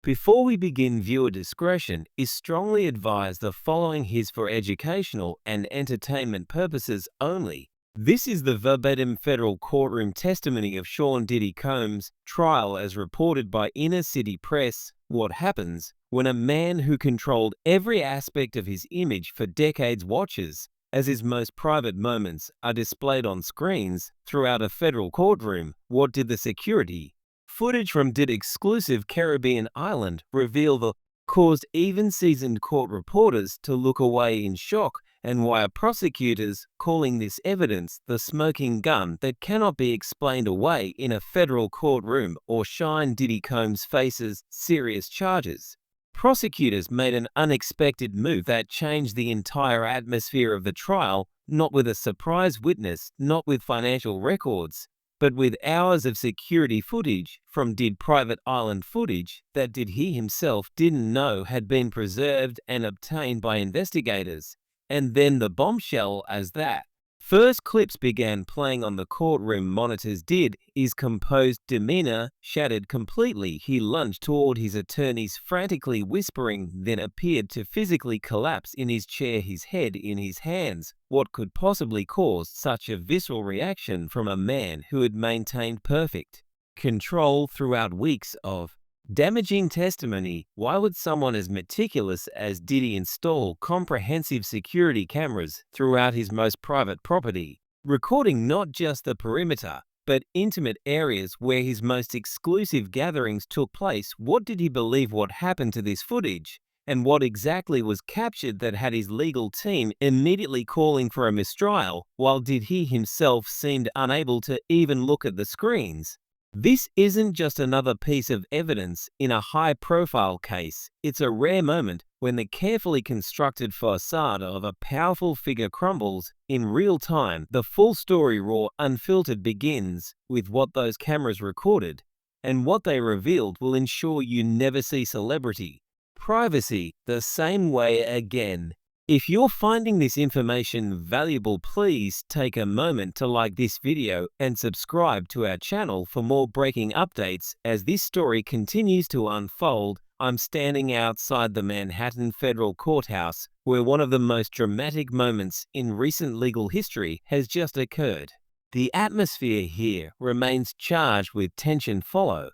Before we begin, viewer discretion is strongly advised. The following is for educational and entertainment purposes only. This is the verbatim federal courtroom testimony of Sean Diddy Combs' trial as reported by Inner City Press. What happens when a man who controlled every aspect of his image for decades watches as his most private moments are displayed on screens throughout a federal courtroom? What did the security footage from Diddy's exclusive Caribbean island reveal that caused even seasoned court reporters to look away in shock, and why are prosecutors calling this evidence the smoking gun that cannot be explained away in a federal courtroom or shine Diddy Combs faces serious charges? Prosecutors made an unexpected move that changed the entire atmosphere of the trial, not with a surprise witness, not with financial records, but with hours of security footage from Diddy's private island, footage that Diddy himself didn't know had been preserved and obtained by investigators. And then the bombshell as that first clips began playing on the courtroom monitors. Diddy's composed demeanor shattered completely. He lunged toward his attorneys, frantically whispering, then appeared to physically collapse in his chair, his head in his hands. What could possibly cause such a visceral reaction from a man who had maintained perfect control throughout weeks of damaging testimony? Why would someone as meticulous as Diddy install comprehensive security cameras throughout his most private property, recording not just the perimeter, but intimate areas where his most exclusive gatherings took place? What did he believe? What happened to this footage? And what exactly was captured that had his legal team immediately calling for a mistrial, while Diddy himself seemed unable to even look at the screens? This isn't just another piece of evidence in a high-profile case. It's a rare moment when the carefully constructed facade of a powerful figure crumbles in real time. The full story, raw, unfiltered, begins with what those cameras recorded, and what they revealed will ensure you never see celebrity privacy the same way again. If you're finding this information valuable, please take a moment to like this video and subscribe to our channel for more breaking updates as this story continues to unfold. I'm standing outside the Manhattan Federal Courthouse, where one of the most dramatic moments in recent legal history has just occurred. The atmosphere here remains charged with tension following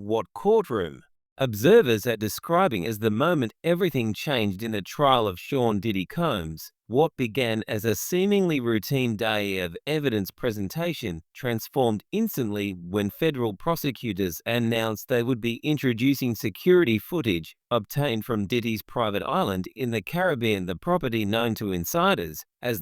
what courtroom observers are describing as the moment everything changed in the trial of Sean Diddy Combs. What began as a seemingly routine day of evidence presentation transformed instantly when federal prosecutors announced they would be introducing security footage obtained from Diddy's private island in the Caribbean. The property known to insiders as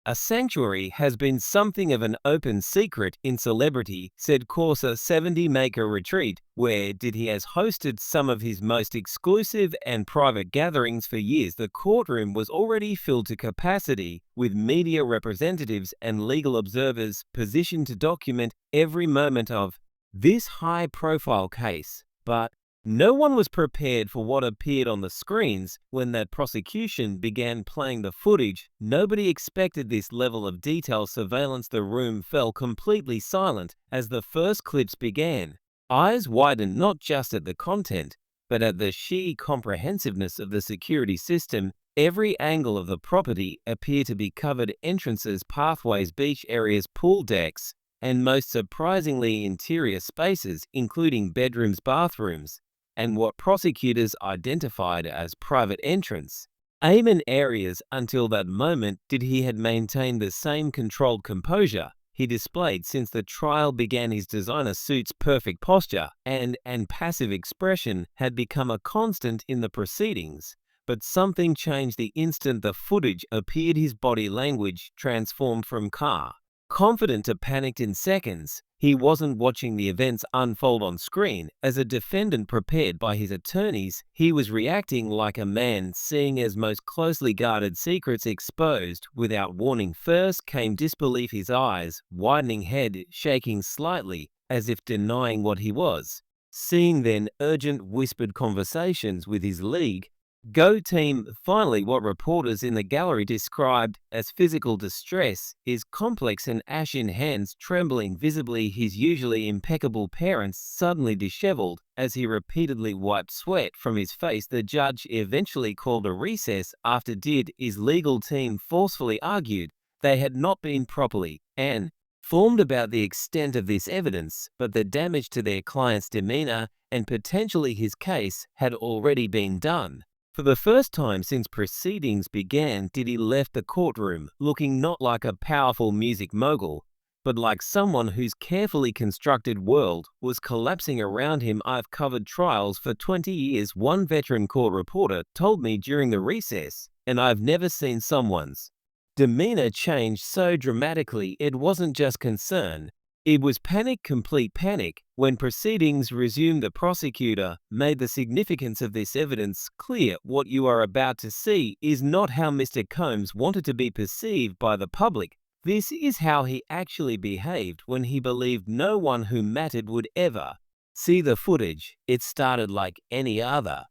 a sanctuary has been something of an open secret in celebrity, said Corsa 70 Maker Retreat, where Diddy has hosted some of his most exclusive and private gatherings for years. The courtroom was already filled to capacity, with media representatives and legal observers positioned to document every moment of this high-profile case. But no one was prepared for what appeared on the screens when that prosecution began playing the footage. Nobody expected this level of detail surveillance. The room fell completely silent as the first clips began. Eyes widened not just at the content, but at the sheer comprehensiveness of the security system. Every angle of the property appeared to be covered: entrances, pathways, beach areas, pool decks, and most surprisingly, interior spaces, including bedrooms, bathrooms, and what prosecutors identified as private entrance amen areas. Until that moment, Diddy had maintained the same controlled composure he displayed since the trial began. His designer suit's perfect posture and passive expression had become a constant in the proceedings. But something changed the instant the footage appeared. His body language transformed from confident to panicked in seconds. He wasn't watching the events unfold on screen as a defendant prepared by his attorneys. He was reacting like a man seeing his most closely guarded secrets exposed without warning. First came disbelief, his eyes widening, head shaking slightly as if denying what he was seeing. Then urgent whispered conversations with his league Go team. Finally, what reporters in the gallery described as physical distress is complex and ashen hands trembling visibly, his usually impeccable appearance suddenly disheveled as he repeatedly wiped sweat from his face. The judge eventually called a recess after Diddy's legal team forcefully argued they had not been properly and informed about the extent of this evidence, but the damage to their client's demeanor and potentially his case had already been done. For the first time since proceedings began, Diddy left the courtroom looking not like a powerful music mogul, but like someone whose carefully constructed world was collapsing around him. "I've covered trials for 20 years," one veteran court reporter told me during the recess, "and I've never seen someone's demeanor changed so dramatically. It wasn't just concern. It was panic, complete panic." When proceedings resumed, the prosecutor made the significance of this evidence clear. "What you are about to see is not how Mr. Combs wanted to be perceived by the public. This is how he actually behaved when he believed no one who mattered would ever see the footage. It started like any other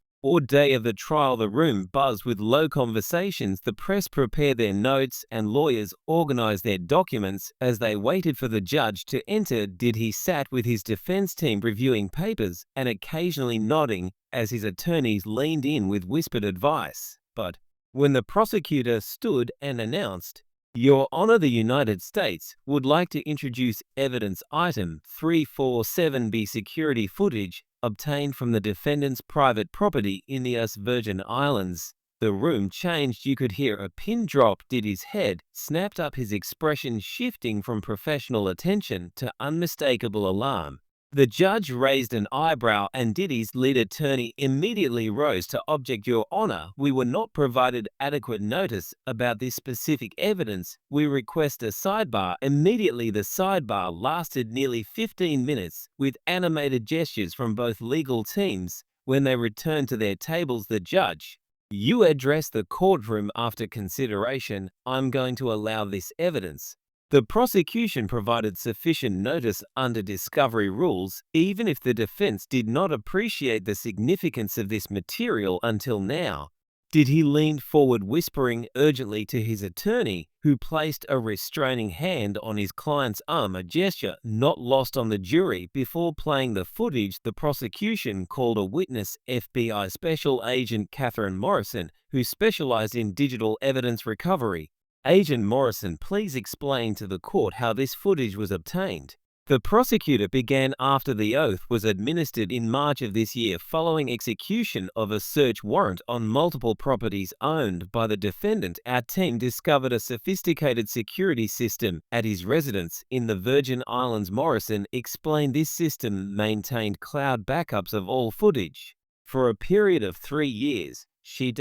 day of the trial." The room buzzed with low conversations. The press prepared their notes and lawyers organized their documents as they waited for the judge to enter. Diddy sat with his defense team reviewing papers and occasionally nodding as his attorneys leaned in with whispered advice. But when the prosecutor stood and announced, "Your Honor, the United States would like to introduce evidence item 347B, security footage obtained from the defendant's private property in the US Virgin Islands," the room changed. You could hear a pin drop. Diddy's head snapped up, his expression shifting from professional attention to unmistakable alarm. The judge raised an eyebrow and Diddy's lead attorney immediately rose to object. "Your Honor, we were not provided adequate notice about this specific evidence. We request a sidebar." Immediately, the sidebar lasted nearly 15 minutes with animated gestures from both legal teams. When they returned to their tables, the judge, "You addressed the courtroom after consideration. I'm going to allow this evidence." The prosecution provided sufficient notice under discovery rules, even if the defense did not appreciate the significance of this material until now. Diddy leaned forward, whispering urgently to his attorney, who placed a restraining hand on his client's arm, a gesture not lost on the jury. Before playing the footage, the prosecution called a witness, FBI Special Agent Catherine Morrison, who specialized in digital evidence recovery. "Agent Morrison, please explain to the court how this footage was obtained." The prosecutor began. "After the oath was administered in March of this year, following execution of a search warrant on multiple properties owned by the defendant, our team discovered a sophisticated security system at his residence in the Virgin Islands." Morrison explained this system maintained cloud backups of all footage for a period of 3 years. She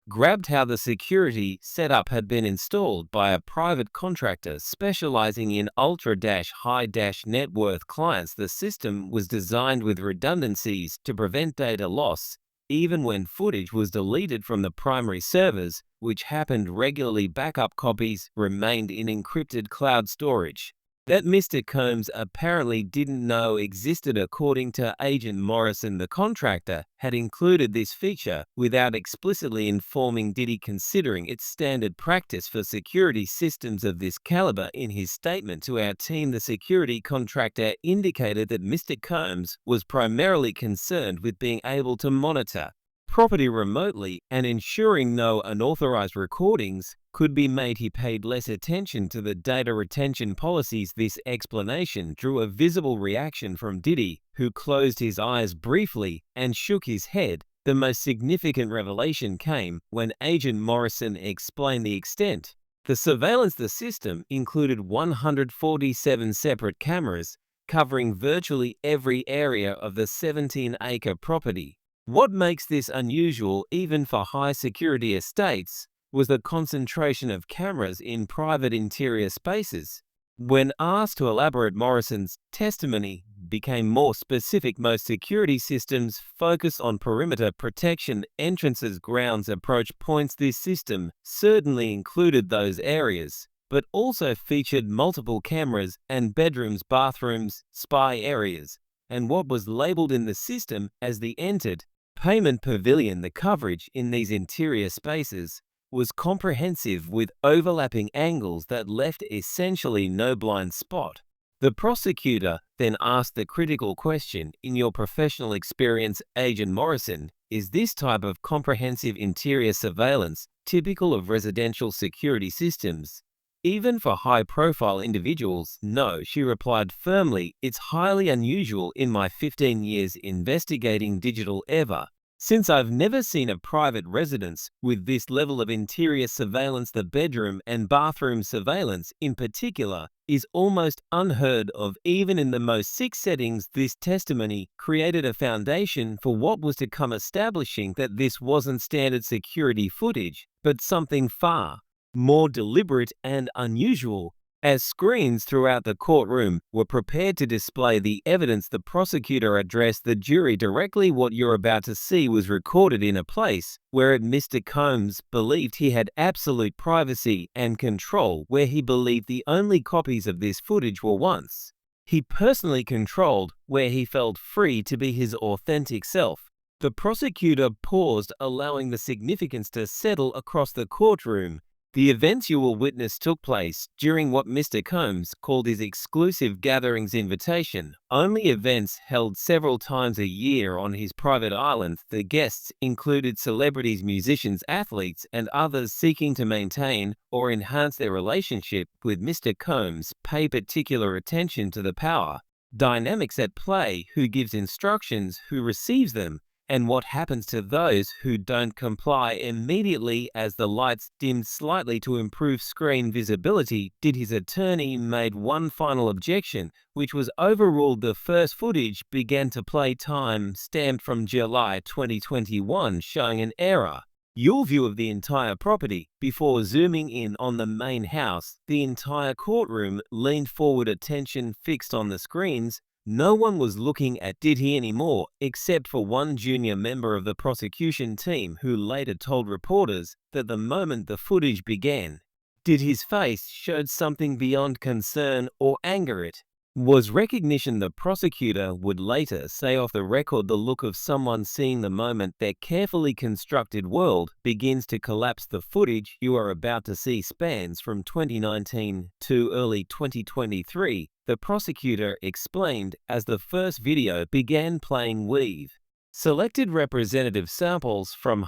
grabbed how the security setup had been installed by a private contractor specializing in ultra-high net worth clients. The system was designed with redundancies to prevent data loss, even when footage was deleted from the primary servers, which happened regularly. Backup copies remained in encrypted cloud storage that Mr. Combs apparently didn't know existed. According to Agent Morrison, the contractor had included this feature without explicitly informing Diddy, considering its standard practice for security systems of this caliber. In his statement to our team, the security contractor indicated that Mr. Combs was primarily concerned with being able to monitor property remotely and ensuring no unauthorized recordings could be made. He paid less attention to the data retention policies. This explanation drew a visible reaction from Diddy, who closed his eyes briefly and shook his head. The most significant revelation came when Agent Morrison explained the extent. The surveillance. The system included 147 separate cameras covering virtually every area of the 17-acre property. What makes this unusual, even for high-security estates, was the concentration of cameras in private interior spaces. When asked to elaborate, Morrison's testimony became more specific. Most security systems focus on perimeter protection, entrances, grounds, approach points. This system certainly included those areas, but also featured multiple cameras and bedrooms, bathrooms, spy areas, and what was labeled in the system as the entered Payment Pavilion. The coverage in these interior spaces was comprehensive with overlapping angles that left essentially no blind spot. The prosecutor then asked the critical question, in your professional experience, Agent Morrison, is this type of comprehensive interior surveillance typical of residential security systems? Even for high-profile individuals? No, she replied firmly, it's highly unusual in my 15 years investigating digital ever. Since I've never seen a private residence with this level of interior surveillance, the bedroom and bathroom surveillance in particular is almost unheard of even in the most sick settings. This testimony created a foundation for what was to come, establishing that this wasn't standard security footage, but something far more deliberate and unusual. As screens throughout the courtroom were prepared to display the evidence, the prosecutor addressed the jury directly. What you're about to see was recorded in a place where Mr. Combs believed he had absolute privacy and control, where he believed the only copies of this footage were once he personally controlled, where he felt free to be his authentic self. The prosecutor paused, allowing the significance to settle across the courtroom. The events you will witness took place during what Mr. Combs called his exclusive gatherings invitation, only events held several times a year on his private island. The guests included celebrities, musicians, athletes, and others seeking to maintain or enhance their relationship with Mr. Combs. Pay particular attention to the power dynamics at play: who gives instructions, who receives them, and what happens to those who don't comply. Immediately as the lights dimmed slightly to improve screen visibility, Diddy's attorney made one final objection, which was overruled. The first footage began to play, time stamped from July 2021, showing an error. Your view of the entire property. Before zooming in on the main house, the entire courtroom leaned forward, attention fixed on the screens. No one was looking at Diddy anymore, except for one junior member of the prosecution team who later told reporters that the moment the footage began, Diddy's face showed something beyond concern or anger. It was recognition. The prosecutor would later say off the record, the look of someone seeing the moment their carefully constructed world begins to collapse. The footage you are about to see spans from 2019 to early 2023, the prosecutor explained as the first video began playing. We've selected representative samples from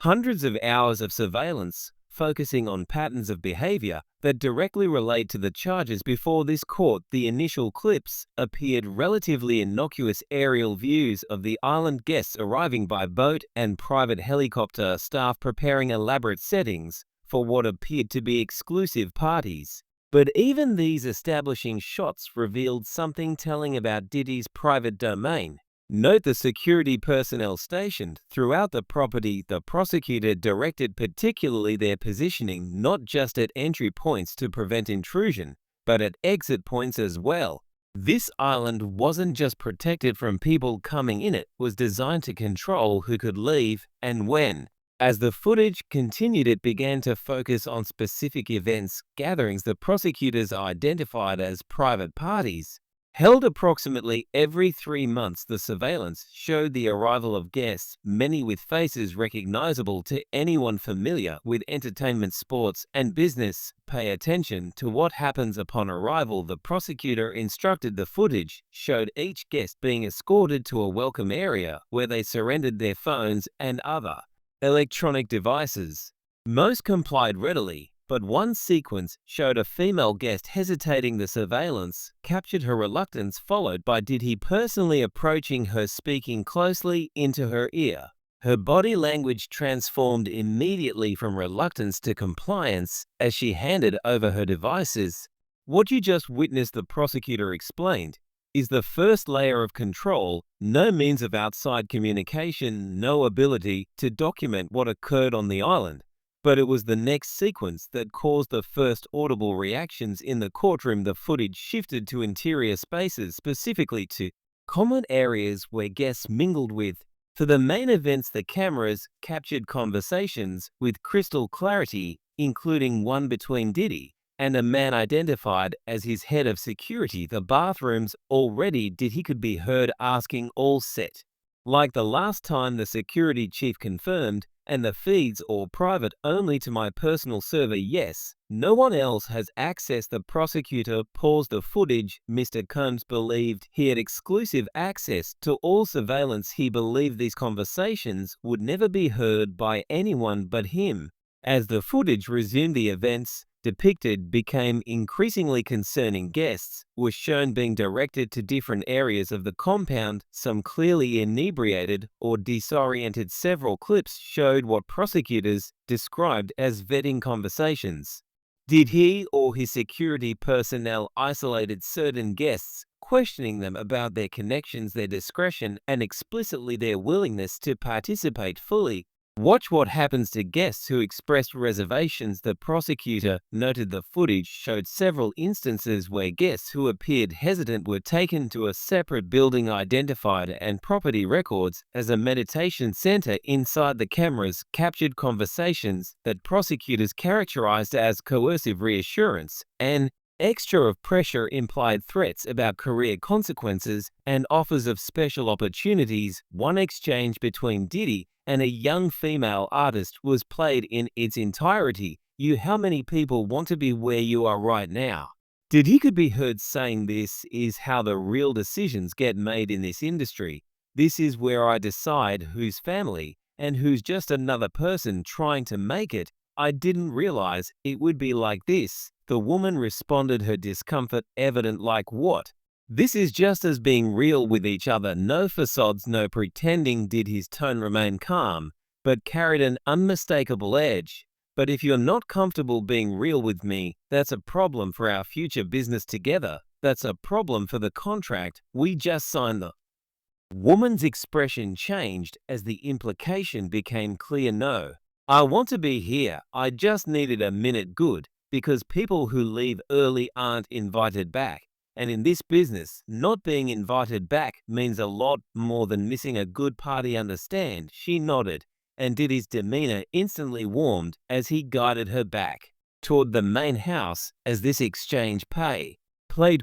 hundreds of hours of surveillance, focusing on patterns of behavior that directly relate to the charges before this court. The initial clips appeared relatively innocuous: aerial views of the island, guests arriving by boat, and private helicopter, staff preparing elaborate settings for what appeared to be exclusive parties. But even these establishing shots revealed something telling about Diddy's private domain. Note the security personnel stationed throughout the property. The prosecutor directed particularly their positioning, not just at entry points to prevent intrusion, but at exit points as well. This island wasn't just protected from people coming in, it was designed to control who could leave and when. As the footage continued, it began to focus on specific events, gatherings the prosecutors identified as private parties, held approximately every 3 months. The surveillance showed the arrival of guests, many with faces recognizable to anyone familiar with entertainment, sports, and business. Pay attention to what happens upon arrival. The prosecutor instructed. The footage showed each guest being escorted to a welcome area where they surrendered their phones and other electronic devices. Most complied readily, but one sequence showed a female guest hesitating. The surveillance captured her reluctance, followed by Diddy personally approaching her, speaking closely into her ear. Her body language transformed immediately from reluctance to compliance as she handed over her devices. What you just witnessed, the prosecutor explained, is the first layer of control. No means of outside communication, no ability to document what occurred on the island. But it was the next sequence that caused the first audible reactions in the courtroom. The footage shifted to interior spaces, specifically to common areas where guests mingled with. For the main events, the cameras captured conversations with crystal clarity, including one between Diddy and a man identified as his head of security. The bathrooms, already Diddy could be heard asking, "All set?" Like the last time the security chief confirmed, and the feeds all private only to my personal server. Yes, no one else has access. The prosecutor paused the footage. Mr. Combs believed he had exclusive access to all surveillance. He believed these conversations would never be heard by anyone but him. As the footage resumed, the events depicted became increasingly concerning. Guests were shown being directed to different areas of the compound, some clearly inebriated or disoriented. Several clips showed what prosecutors described as vetting conversations. Did he or his security personnel isolated certain guests, questioning them about their connections, their discretion, and explicitly their willingness to participate fully? Watch what happens to guests who expressed reservations. The prosecutor noted the footage showed several instances where guests who appeared hesitant were taken to a separate building, identified, and property records as a meditation center. Inside, the cameras captured conversations that prosecutors characterized as coercive reassurance and extra of pressure, implied threats about career consequences, and offers of special opportunities. One exchange between Diddy and a young female artist was played in its entirety. How many people want to be where you are right now? Diddy could be heard saying, "This is how the real decisions get made in this industry. This is where I decide who's family and who's just another person trying to make it. I didn't realize it would be like this." The woman responded, her discomfort evident. Like what? This is just as being real with each other. No facades, no pretending. Did his tone remain calm, but carried an unmistakable edge? But if you're not comfortable being real with me, that's a problem for our future business together. That's a problem for the contract we just signed. The woman's expression changed as the implication became clear. No, I want to be here. I just needed a minute. Good, because people who leave early aren't invited back. And in this business, not being invited back means a lot more than missing a good party. Understand? She nodded, and Diddy's demeanor instantly warmed as he guided her back toward the main house. As this exchange played,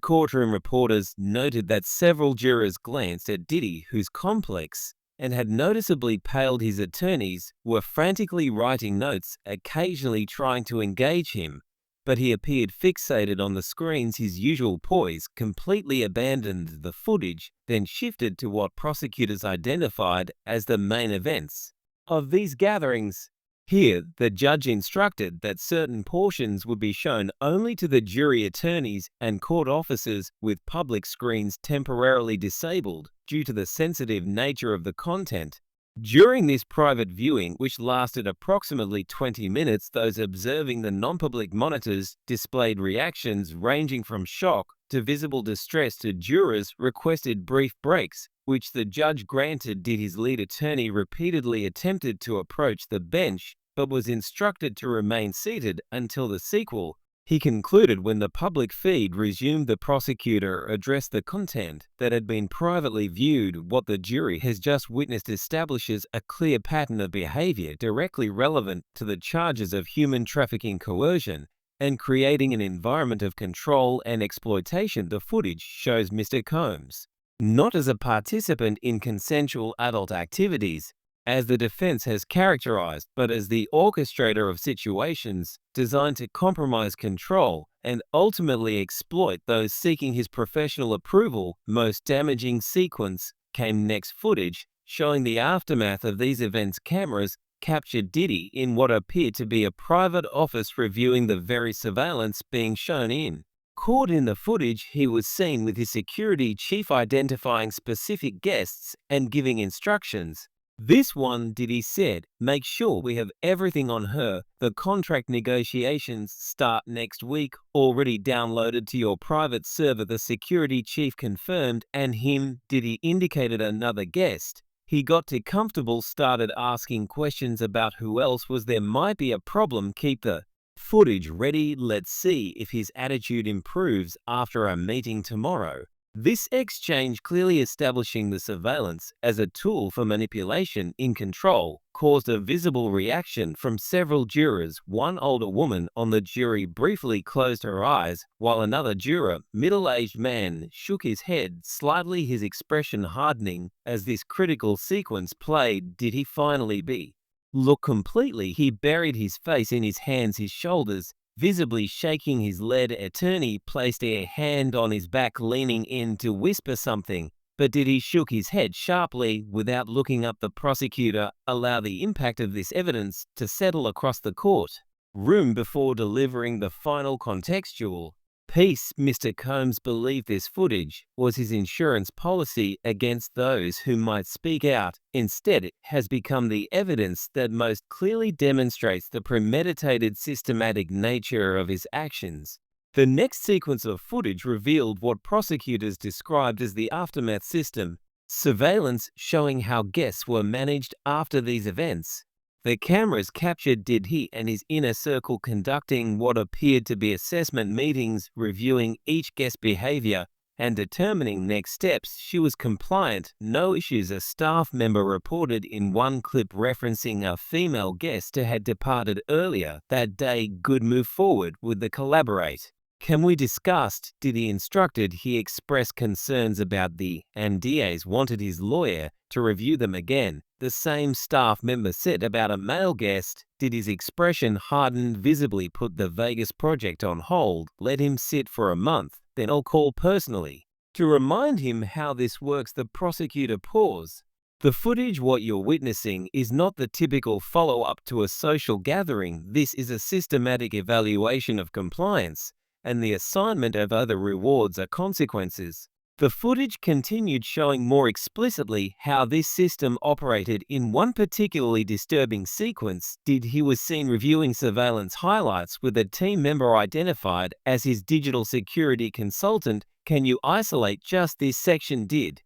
courtroom reporters noted that several jurors glanced at Diddy, whose complex and had noticeably paled. His attorneys were frantically writing notes, occasionally trying to engage him, but he appeared fixated on the screens. His usual poise completely abandoned the footage, then shifted to what prosecutors identified as the main events of these gatherings. Here, the judge instructed that certain portions would be shown only to the jury, attorneys, and court officers, with public screens temporarily disabled due to the sensitive nature of the content. During this private viewing, which lasted approximately 20 minutes, those observing the non-public monitors displayed reactions ranging from shock to visible distress. To jurors requested brief breaks, which the judge granted. Did his lead attorney repeatedly attempted to approach the bench, but was instructed to remain seated until the sequel. He concluded when the public feed resumed. The prosecutor addressed the content that had been privately viewed. What the jury has just witnessed establishes a clear pattern of behavior directly relevant to the charges of human trafficking, coercion, and creating an environment of control and exploitation. The footage shows Mr. Combs not as a participant in consensual adult activities, as the defense has characterized, but as the orchestrator of situations designed to compromise control and ultimately exploit those seeking his professional approval. Most damaging sequence came next. Footage showing the aftermath of these events. Cameras captured Diddy in what appeared to be a private office reviewing the very surveillance being shown in court. In the footage, he was seen with his security chief identifying specific guests and giving instructions. "This one," Diddy said, "make sure we have everything on her. The contract negotiations start next week. Already downloaded to your private server." The security chief confirmed, and him. Diddy indicated another guest. He got too comfortable, started asking questions about who else was there. Might be a problem. Keep the footage ready. Let's see if his attitude improves after our meeting tomorrow. This exchange, clearly establishing the surveillance as a tool for manipulation in control, caused a visible reaction from several jurors. One older woman on the jury briefly closed her eyes, while another juror, middle-aged man, shook his head slightly, his expression hardening as this critical sequence played. Did he finally look completely? He buried his face in his hands, his shoulders visibly shaking. His lead attorney placed a hand on his back, leaning in to whisper something, but Diddy shook his head sharply without looking up. The prosecutor allowed the impact of this evidence to settle across the court room before delivering the final contextual piece. Mr. Combs believed this footage was his insurance policy against those who might speak out. Instead, it has become the evidence that most clearly demonstrates the premeditated, systematic nature of his actions. The next sequence of footage revealed what prosecutors described as the aftermath system, surveillance showing how guests were managed after these events. The cameras captured Diddy and his inner circle conducting what appeared to be assessment meetings, reviewing each guest's behavior and determining next steps. She was compliant, no issues. A staff member reported in one clip referencing a female guest who had departed earlier that day. Good, move forward with the collaborate. Can we discuss? Diddy instructed. He expressed concerns about the NDAs, wanted his lawyer to review them again. The same staff member said about a male guest. Diddy's expression hardened visibly. Put the Vegas project on hold, let him sit for a month, then I'll call personally to remind him how this works. The prosecutor paused. The footage, what you're witnessing, is not the typical follow-up to a social gathering. This is a systematic evaluation of compliance and the assignment of other rewards or consequences. The footage continued, showing more explicitly how this system operated. In one particularly disturbing sequence, Diddy was seen reviewing surveillance highlights with a team member identified as his digital security consultant. Can you isolate just this section? Did